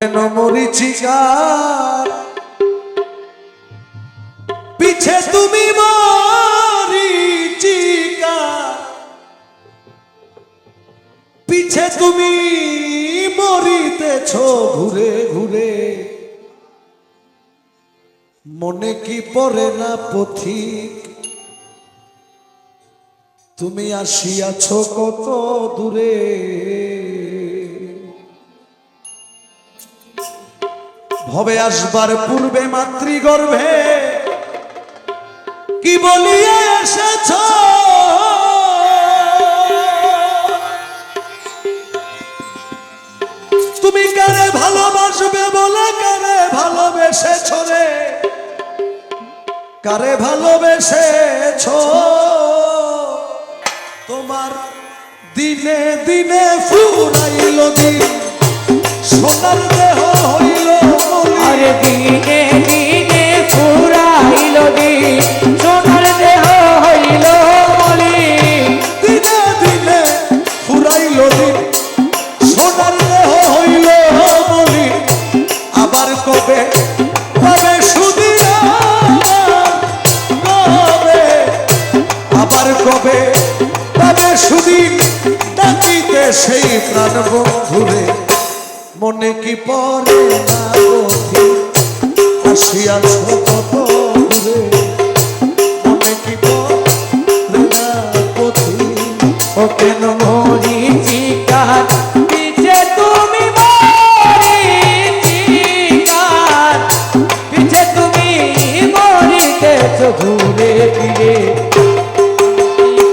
কেন মরিচিকার পিছে তুমি মরিচিকার পিছে তুমি মরিতেছ ঘুরে ঘুরে মনে কি পড়ে না পথিক তুমি আসিয়াছ কত দূরে ভবে আসবার পূর্বে মাতৃগর্ভে কি বলিয়া এসেছ তুমি কারে ভালোবাসবে বলে কারে ভালোবেসেছ রে কারে ভালোবেসেছ তোমার দিনে দিনে ফুরাইল দিন সোনার দেহ হইল আরে দিনে দিনে ফুরাইল দিন সোনার দেহ হইল মলি দিনে দিনে ফুরাইল দিন সোনার দেহ হইল মলি আবার কবে কবে সুদিয়া কবে আবার কবে কবে সুদিন ডাকিতে সেই প্রাণ বন্ধুরে মনে কি পড়ে না পথি আসিয়াছ কত দূরে মনে কি পড়ে না পথি ও কেন মরিচিকার পিছে তুমি মরিচিকার পিছে তুমি মরিতেছ ঘুরে ফিরে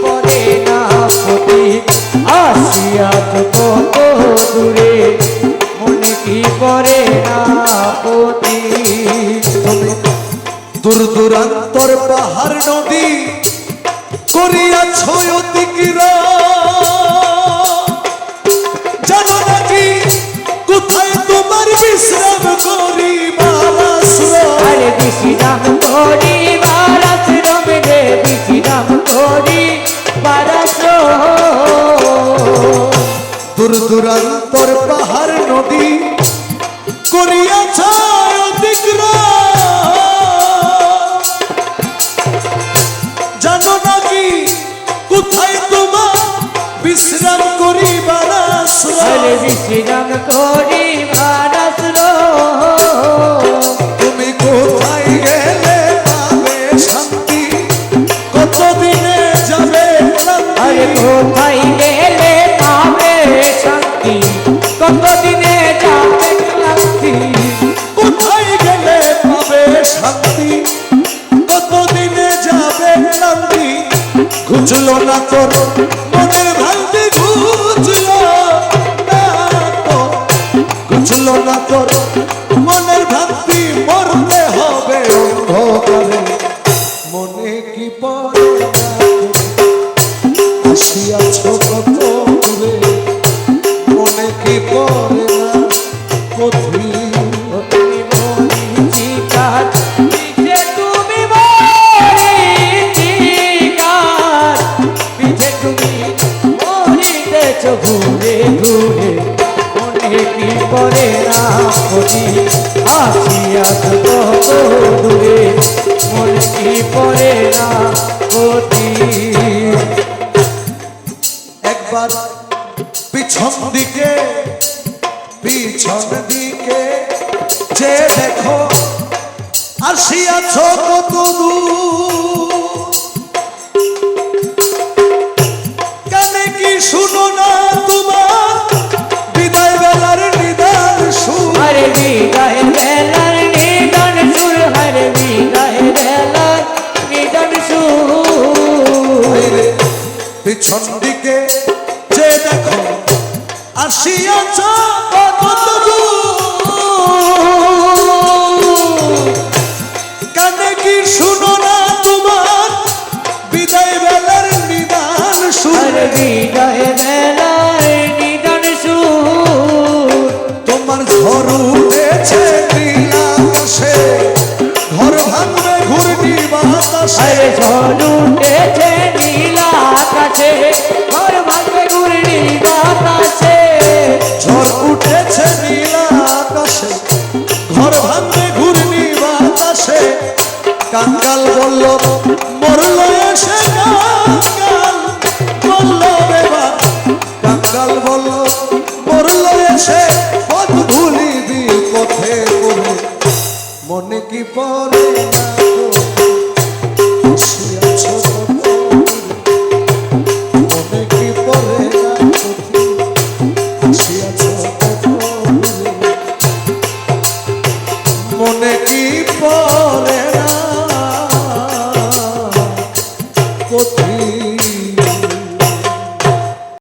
পরে না পথি আসিয়াছ কত দূরে মনে কি পরে না পথি তুমি দূর দূরান্তর পাহাড় নদী করিয়াছ অতিক্রম জানো নাকি কোথায় তোমার বিশ্রাম করিবার আশ্রয় আরে বিশ্রাম করি বারাশ্রম রে বিশ্রাম করি বারাশ্রম দূর দূরান্তর পাহাড় নদী করিয়াছ অতিক্রম জানো নাকি কোথায় তোমার বিশ্রাম করিবার আশ্রয় আরে বিশ্রাম করি বারাশ্রম তুমি কোথায় গেলে পাবে শান্তি কতদিনে যাবে আরে কোথায় গেলে পাবে শান্তি কতদিনে যাবে ক্লান্তি কোথায় গেলে পাবে শান্তি কতদিনে যাবে ক্লান্তি ঘুচলো না তোর মনের ভ্রান্তি ঘুচলো না তো ঘুচলো না তোর মনের ভ্রান্তি মরতে হবে অন্ধকারে মনে কি পড়ে না আসিয়াছ কত দূরে মনে কি পড়ে না পথি তুমি মরিচিকার পিছে তুমি মরিচিকার পিছে তুমি মরিতেছ ঘুরে ঘুরে মনে কি পড়ে না পথি আসিয়াছ কত দূরে মনে কি পড়ে না পথি একবার পিছন দিকে যে দেখো আসিয়াছ কত দূর কানে কি শুনো না তোমার বিদায় বেলার নিদান সুর হরে বিদায় বেলার নিদান সুর হরে বিদায় বেলার নিদান সুর পিছন দিকে যে দেখো আসিয়াছ কত দূর কানে কি শুনো না তোমার বিদায় বেলার নিদান সুর হরে বিদায় বেলার নিদান সুর তোমার ঝড় উঠেছে নীল আকাশে ঘর ভাঙবে ঘূর্ণি বাতাসে হরে ঝড় উঠেছে নীল আকাশে ঘর ভাঙবে ঘূর্ণি বাতাসে ঝড় উঠেছে নীল আকাশে কাল বলো মরল এসে পথ ভুলিবি পথে পড়ে মনে কি পড়ে না তো সে